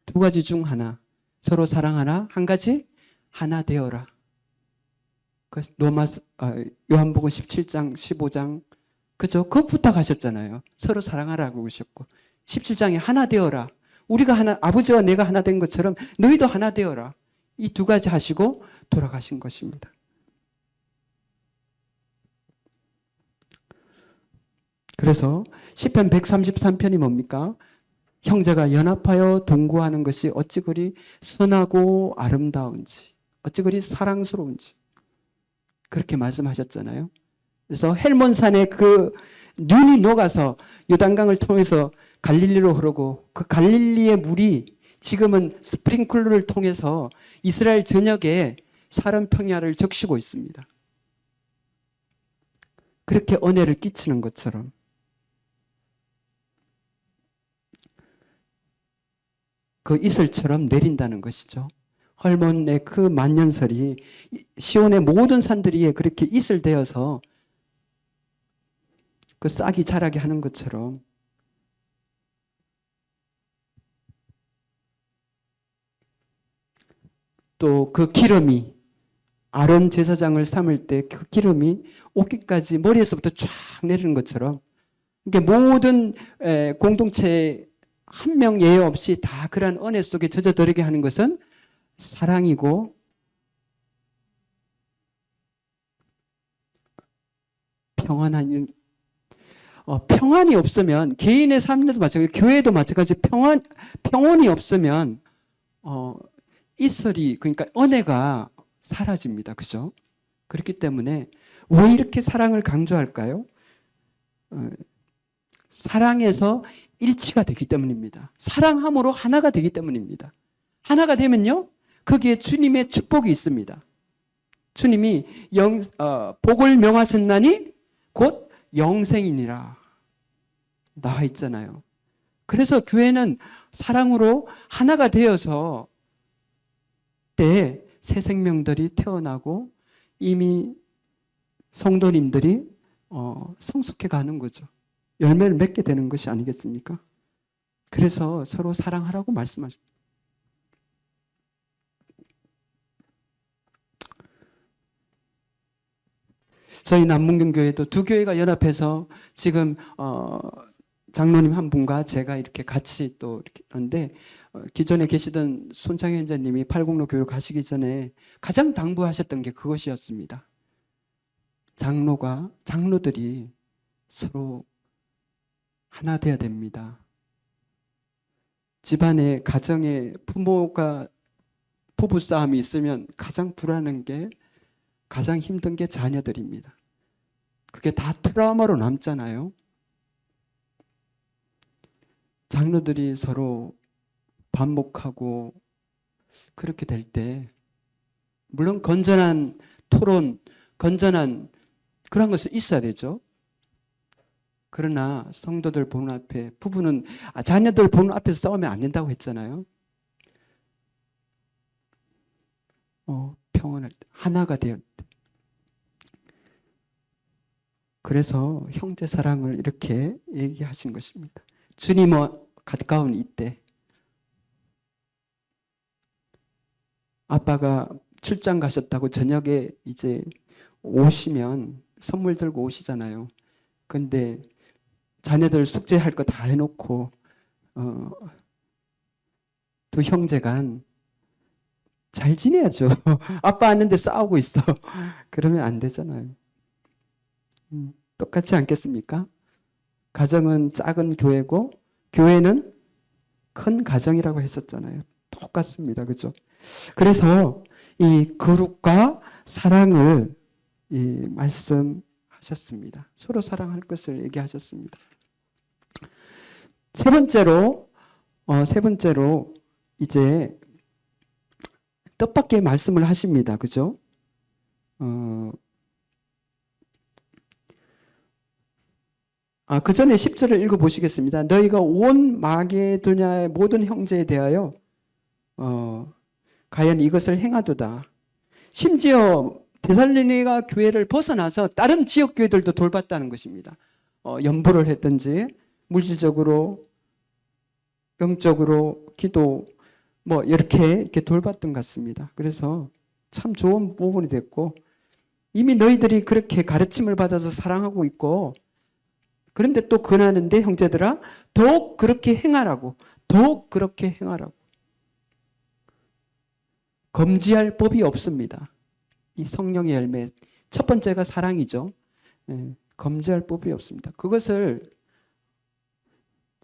두 가지 중 하나. 서로 사랑하라. 한 가지 하나 되어라. 요한복음 17장 15장 그죠? 그 부탁하셨잖아요. 서로 사랑하라고 하셨고 17장에 하나 되어라. 우리가 하나, 아버지와 내가 하나 된 것처럼 너희도 하나 되어라. 이 두 가지 하시고 돌아가신 것입니다. 그래서 시편 133편이 뭡니까? 형제가 연합하여 동거하는 것이 어찌 그리 선하고 아름다운지, 어찌 그리 사랑스러운지 그렇게 말씀하셨잖아요. 그래서 헬몬산에 그 눈이 녹아서 요단강을 통해서 갈릴리로 흐르고 그 갈릴리의 물이 지금은 스프링클러를 통해서 이스라엘 전역에 사람 평야를 적시고 있습니다. 그렇게 은혜를 끼치는 것처럼 그 이슬처럼 내린다는 것이죠. 헐몬의 그 만년설이 시온의 모든 산들이 그렇게 이슬되어서 그 싹이 자라게 하는 것처럼 또 그 기름이 아론 제사장을 삼을 때 그 기름이 옷깃까지 머리에서부터 쫙 내리는 것처럼 이게 모든 공동체 한 명 예외 없이 다 그러한 은혜 속에 젖어들게 하는 것은 사랑이고 평안한 평안이 없으면 개인의 삶에도 마찬가지, 교회도 마찬가지. 평온이 없으면 이슬이 그러니까 은혜가 사라집니다. 그죠? 그렇기 때문에 왜 이렇게 사랑을 강조할까요? 사랑에서 일치가 되기 때문입니다. 사랑함으로 하나가 되기 때문입니다. 하나가 되면요, 거기에 주님의 축복이 있습니다. 주님이 복을 명하셨나니 곧 영생이니라 나와 있잖아요. 그래서 교회는 사랑으로 하나가 되어서 때 새 생명들이 태어나고 이미 성도님들이 성숙해 가는 거죠. 열매를 맺게 되는 것이 아니겠습니까? 그래서 서로 사랑하라고 말씀하십니다. 저희 남문경교회도 두 교회가 연합해서 지금 장로님 한 분과 제가 이렇게 같이 또 이렇게 하는데 기존에 계시던 손창현 원장님이 팔공로 교회로 가시기 전에 가장 당부하셨던 게 그것이었습니다. 장로들이 서로 하나 되어야 됩니다. 집안에 가정에 부부싸움이 있으면 가장 불안한 게 가장 힘든 게 자녀들입니다. 그게 다 트라우마로 남잖아요. 장로들이 서로 반목하고 그렇게 될 때 물론 건전한 토론, 건전한 그런 것이 있어야 되죠. 그러나 성도들 보는 앞에 부부는 자녀들 보는 앞에서 싸우면 안 된다고 했잖아요. 평온할 때 하나가 되었 때. 그래서 형제 사랑을 이렇게 얘기하신 것입니다. 주님과 가까운 이때 아빠가 출장 가셨다고 저녁에 이제 오시면 선물 들고 오시잖아요. 근데 자녀들 숙제할 거 다 해놓고 두 형제간 잘 지내야죠. 아빠 왔는데 싸우고 있어. 그러면 안 되잖아요. 똑같지 않겠습니까? 가정은 작은 교회고 교회는 큰 가정이라고 했었잖아요. 똑같습니다. 그죠? 그래서 이 거룩과 사랑을 말씀하셨습니다. 서로 사랑할 것을 얘기하셨습니다. 세 번째로 이제 뜻밖의 말씀을 하십니다. 그죠? 그 전에 10절을 읽어보시겠습니다. 너희가 온 마게도냐의 모든 형제에 대하여 과연 이것을 행하도다. 심지어 데살로니가 교회를 벗어나서 다른 지역 교회들도 돌봤다는 것입니다. 연보를 했든지 물질적으로, 영적으로, 기도 이렇게 돌봤던 것 같습니다. 그래서 참 좋은 부분이 됐고 이미 너희들이 그렇게 가르침을 받아서 사랑하고 있고 그런데 또 권하는데 형제들아 더욱 그렇게 행하라고, 더욱 그렇게 행하라고. 금지할 법이 없습니다. 이 성령의 열매 첫 번째가 사랑이죠. 금지할 법이 없습니다. 그것을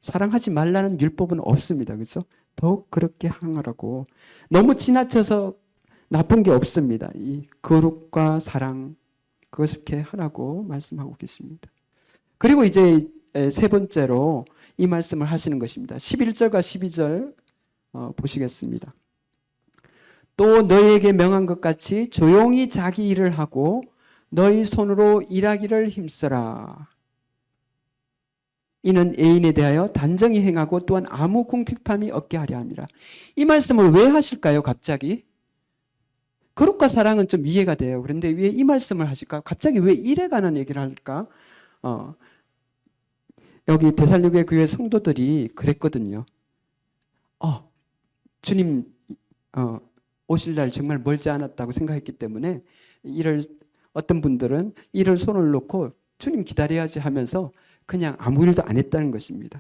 사랑하지 말라는 율법은 없습니다. 그렇죠? 더욱 그렇게 행하라고. 너무 지나쳐서 나쁜 게 없습니다. 이 거룩과 사랑 그것을 하라고 말씀하고 계십니다. 그리고 이제 세 번째로 이 말씀을 하시는 것입니다. 11절과 12절 보시겠습니다. 또 너희에게 명한 것 같이 조용히 자기 일을 하고 너희 손으로 일하기를 힘써라. 이는 애인에 대하여 단정히 행하고 또한 아무 궁핍함이 없게 하려 함이라. 이 말씀을 왜 하실까요? 갑자기? 거룩과 사랑은 좀 이해가 돼요. 그런데 왜 이 말씀을 하실까? 갑자기 왜 일에 관한 얘기를 할까? 여기 데살로니가 교회 성도들이 그랬거든요. 주님 오실 날 정말 멀지 않았다고 생각했기 때문에 어떤 분들은 일을 손을 놓고 주님 기다려야지 하면서 그냥 아무 일도 안 했다는 것입니다.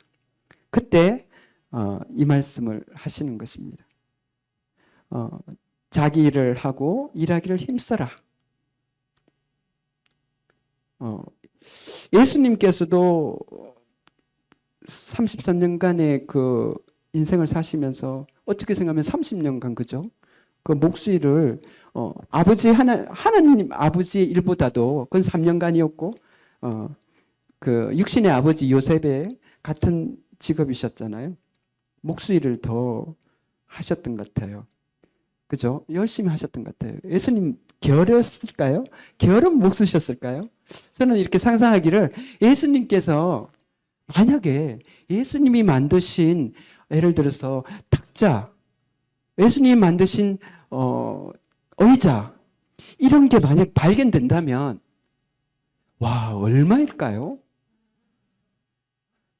그때 이 말씀을 하시는 것입니다. 자기 일을 하고 일하기를 힘써라. 예수님께서도 33년간의 그 인생을 사시면서 어떻게 생각하면 30년간 그죠? 그 목수일을 하나님 아버지의 일보다도 그건 3년간이었고 그 육신의 아버지 요셉의 같은 직업이셨잖아요. 목수일을 더 하셨던 것 같아요. 그죠? 열심히 하셨던 것 같아요. 예수님 게으르셨을까요? 게으름 목수셨을까요? 저는 이렇게 상상하기를 예수님께서 만약에 예수님이 만드신 예를 들어서 탁자, 예수님이 만드신 의자 이런 게 만약 발견된다면 와 얼마일까요?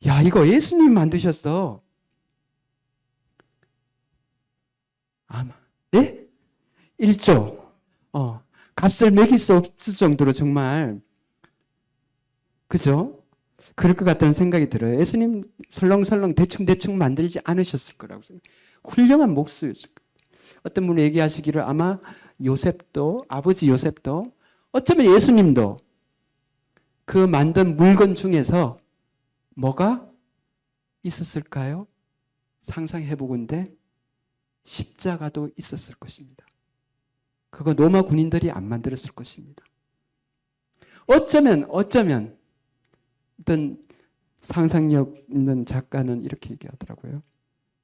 야 이거 예수님이 만드셨어. 아마 예? 1조 값을 매길 수 없을 정도로 정말 그죠? 그럴 것 같다는 생각이 들어요. 예수님 설렁설렁 대충대충 만들지 않으셨을 거라고 생각해요. 훌륭한 목수였을 거예요. 어떤 분이 얘기하시기를 아마 요셉도 아버지 요셉도 어쩌면 예수님도 그 만든 물건 중에서 뭐가 있었을까요? 상상해 보건대 십자가도 있었을 것입니다. 그거 로마 군인들이 안 만들었을 것입니다. 어쩌면 어떤 상상력 있는 작가는 이렇게 얘기하더라고요.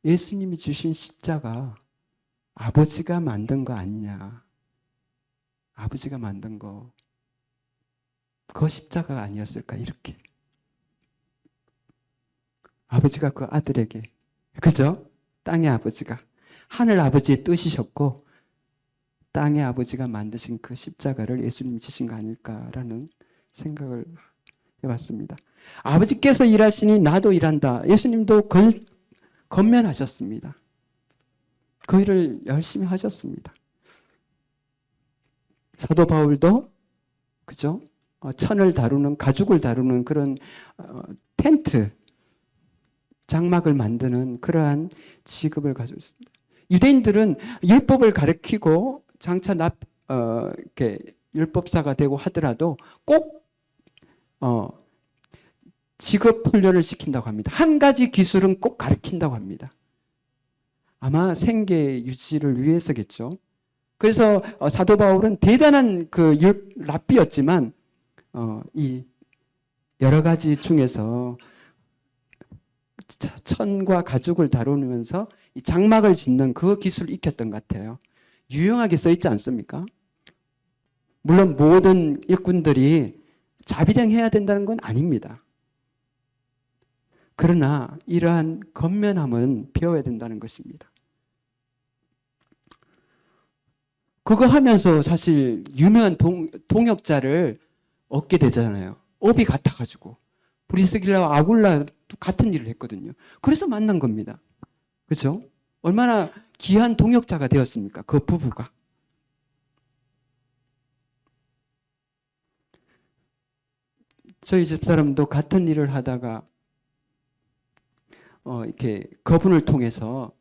예수님이 주신 십자가 아버지가 만든 거 아니냐. 아버지가 만든 거. 그 십자가가 아니었을까 이렇게. 아버지가 그 아들에게 그죠? 땅의 아버지가 하늘 아버지의 뜻이셨고 땅의 아버지가 만드신 그 십자가를 예수님이 지신 거 아닐까라는 생각을 해봤습니다. 아버지께서 일하시니 나도 일한다. 예수님도 건면하셨습니다. 그 일을 열심히 하셨습니다. 사도 바울도 그죠? 천을 다루는 가죽을 다루는 그런 텐트 장막을 만드는 그러한 직업을 가지고 있습니다. 유대인들은 율법을 가르치고 장차 이렇게 율법사가 되고 하더라도 꼭 직업 훈련을 시킨다고 합니다. 한 가지 기술은 꼭 가르친다고 합니다. 아마 생계 유지를 위해서겠죠. 그래서 사도 바울은 대단한 그 랍비였지만 이 여러 가지 중에서 천과 가죽을 다루면서 이 장막을 짓는 그 기술을 익혔던 것 같아요. 유용하게 써 있지 않습니까? 물론 모든 일꾼들이 자비량해야 된다는 건 아닙니다. 그러나 이러한 건면함은 배워야 된다는 것입니다. 그거 하면서 사실 유명한 동역자를 얻게 되잖아요. 업이 같아가지고. 브리스길라와 아굴라도 같은 일을 했거든요. 그래서 만난 겁니다. 그렇죠? 얼마나 귀한 동역자가 되었습니까? 그 부부가. 저희 집사람도 같은 일을 하다가 이렇게 그분을 통해서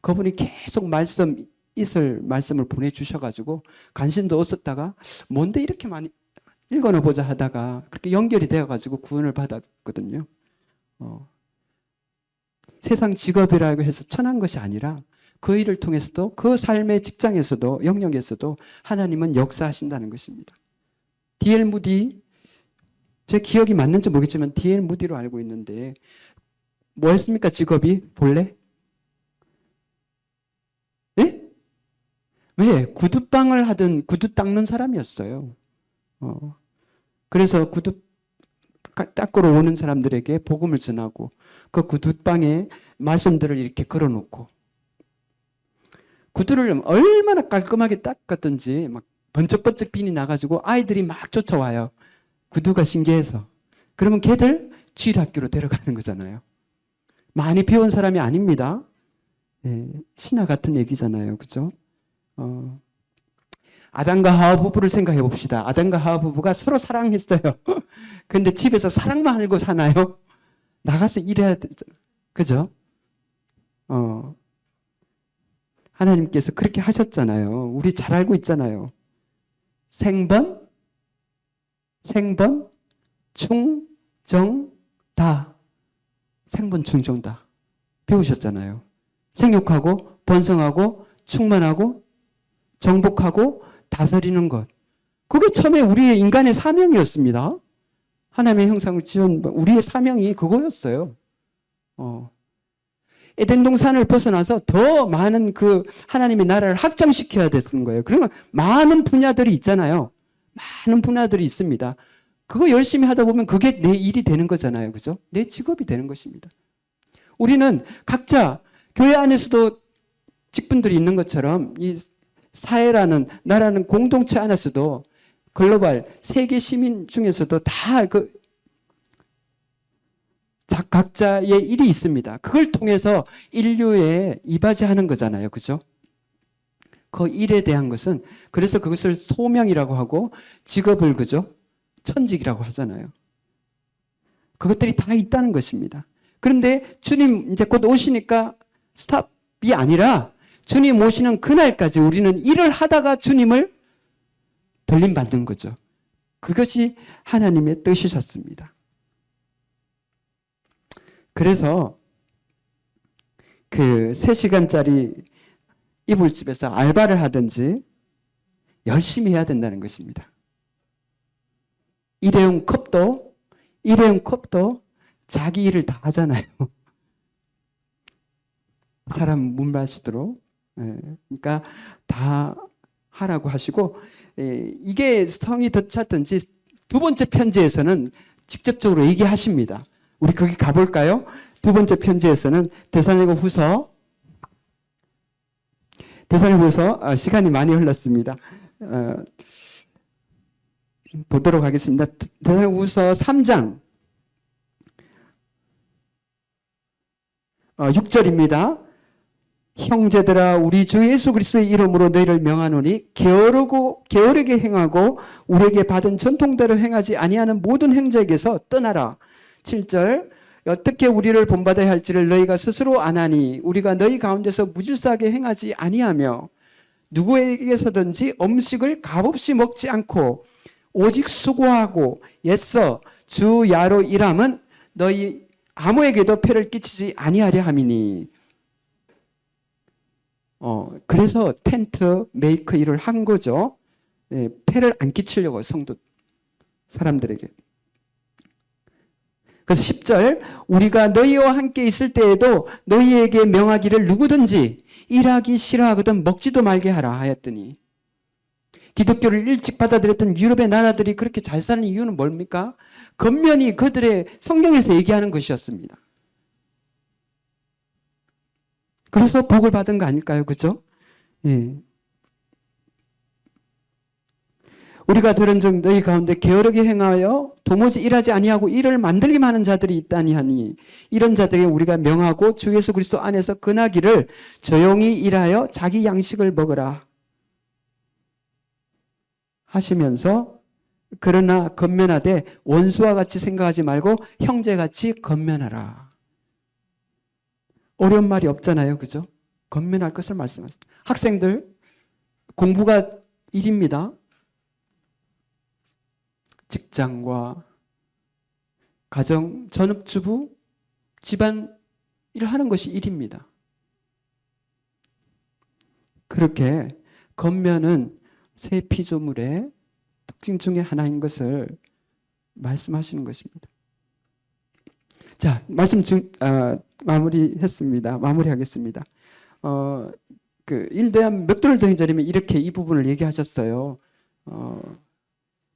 그분이 계속 말씀을 보내주셔가지고 관심도 없었다가 뭔데 이렇게 많이 읽어보자 하다가 그렇게 연결이 되어가지고 구원을 받았거든요. 세상 직업이라고 해서 천한 것이 아니라 그 일을 통해서도 그 삶의 직장에서도 영역에서도 하나님은 역사하신다는 것입니다. D.L. 무디, 제 기억이 맞는지 모르겠지만 D.L. 무디로 알고 있는데 뭐였습니까? 직업이 본래? 네? 왜? 구두방을 하던 구두 닦는 사람이었어요. 그래서 구두 닦으러 오는 사람들에게 복음을 전하고 그 구두방에 말씀들을 이렇게 걸어놓고 구두를 얼마나 깔끔하게 닦았던지 막 번쩍번쩍 빛이 나가지고 아이들이 막 쫓아와요. 구두가 신기해서. 그러면 걔들 주일학교로 데려가는 거잖아요. 많이 배운 사람이 아닙니다. 예, 신화 같은 얘기잖아요. 그죠? 아담과 하와 부부를 생각해 봅시다. 아담과 하와 부부가 서로 사랑했어요. 근데 집에서 사랑만 하고 사나요? 나가서 일해야 되죠. 그죠? 하나님께서 그렇게 하셨잖아요. 우리 잘 알고 있잖아요. 생번, 충, 다. 생번, 충정, 다. 배우셨잖아요. 생육하고, 번성하고, 충만하고, 정복하고, 다스리는 것. 그게 처음에 우리의 인간의 사명이었습니다. 하나님의 형상을 지은 우리의 사명이 그거였어요. 에덴 동산을 벗어나서 더 많은 그 하나님의 나라를 확장시켜야 되는 거예요. 그러면 많은 분야들이 있잖아요. 많은 분야들이 있습니다. 그거 열심히 하다 보면 그게 내 일이 되는 거잖아요. 그죠? 내 직업이 되는 것입니다. 우리는 각자 교회 안에서도 직분들이 있는 것처럼 이 사회라는 나라는 공동체 안에서도 글로벌 세계 시민 중에서도 다 그 각자의 일이 있습니다. 그걸 통해서 인류에 이바지하는 거잖아요. 그죠? 그 일에 대한 것은 그래서 그것을 소명이라고 하고 직업을 그죠? 천직이라고 하잖아요. 그것들이 다 있다는 것입니다. 그런데 주님 이제 곧 오시니까 스탑이 아니라 주님 오시는 그날까지 우리는 일을 하다가 주님을 들림받는 거죠. 그것이 하나님의 뜻이셨습니다. 그래서 그 3시간짜리 이불집에서 알바를 하든지 열심히 해야 된다는 것입니다. 일회용 컵도 자기 일을 다 하잖아요. 사람 물 마시도록. 그러니까 다 하라고 하시고 이게 성이 더 찼든지 두 번째 편지에서는 직접적으로 얘기하십니다. 우리 거기 가볼까요? 두 번째 편지에서는 데살로니가후서 시간이 많이 흘렀습니다. 보도록 하겠습니다. 데살로니가후서 3장 6절입니다. 형제들아 우리 주 예수 그리스도의 이름으로 너희를 명하노니 게으르게 행하고 우리에게 받은 전통대로 행하지 아니하는 모든 행자에게서 떠나라. 7절 어떻게 우리를 본받아야 할지를 너희가 스스로 아나니 우리가 너희 가운데서 무질서하게 행하지 아니하며 누구에게서든지 음식을 값없이 먹지 않고 오직 수고하고 애써 주 야로 일함은 너희 아무에게도 폐를 끼치지 아니하려 함이니. 그래서 텐트 메이커 일을 한 거죠. 폐를 안 끼치려고 성도 사람들에게. 그래서 10절 우리가 너희와 함께 있을 때에도 너희에게 명하기를 누구든지 일하기 싫어하거든 먹지도 말게 하라 하였더니 기독교를 일찍 받아들였던 유럽의 나라들이 그렇게 잘 사는 이유는 뭡니까? 겉면이 그들의 성경에서 얘기하는 것이었습니다. 그래서 복을 받은 거 아닐까요? 그죠? 예. 우리가 들은즉 너희 가운데 게으르게 행하여 도무지 일하지 아니하고 일을 만들기만 하는 자들이 있다니 하니 이런 자들이 우리가 명하고 주 예수 그리스도 안에서 근하기를 조용히 일하여 자기 양식을 먹으라 하시면서 그러나 겉면하되 원수와 같이 생각하지 말고 형제같이 겉면하라. 어려운 말이 없잖아요. 그죠? 겉면할 것을 말씀하십니다. 학생들 공부가 일입니다. 직장과 가정, 전업주부, 집안 일하는 것이 일입니다. 그렇게 겉면은 새 피조물의 특징 중에 하나인 것을 말씀하시는 것입니다. 자, 마무리하겠습니다. 일대한 몇 돌을 더 전이면 이렇게 이 부분을 얘기하셨어요.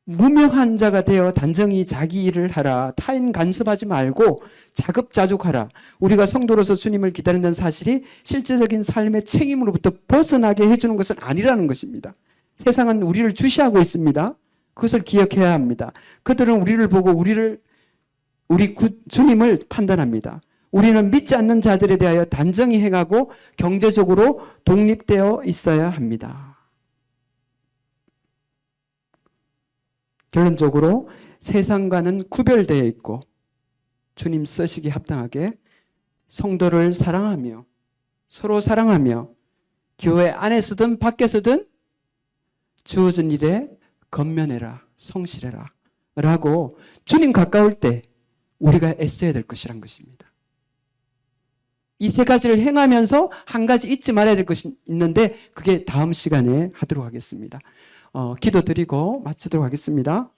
무명한 자가 되어 단정히 자기 일을 하라. 타인 간섭하지 말고 자급자족하라. 우리가 성도로서 주님을 기다린다는 사실이 실제적인 삶의 책임으로부터 벗어나게 해주는 것은 아니라는 것입니다. 세상은 우리를 주시하고 있습니다. 그것을 기억해야 합니다. 그들은 우리를 보고 주님을 판단합니다. 우리는 믿지 않는 자들에 대하여 단정히 행하고 경제적으로 독립되어 있어야 합니다. 결론적으로 세상과는 구별되어 있고 주님 쓰시기 합당하게 성도를 사랑하며 서로 사랑하며 교회 안에서든 밖에서든 주어진 일에 건면해라, 성실해라 라고 주님 가까울 때 우리가 애써야 될 것이란 것입니다. 이 세 가지를 행하면서 한 가지 잊지 말아야 될 것이 있는데 그게 다음 시간에 하도록 하겠습니다. 기도드리고 마치도록 하겠습니다.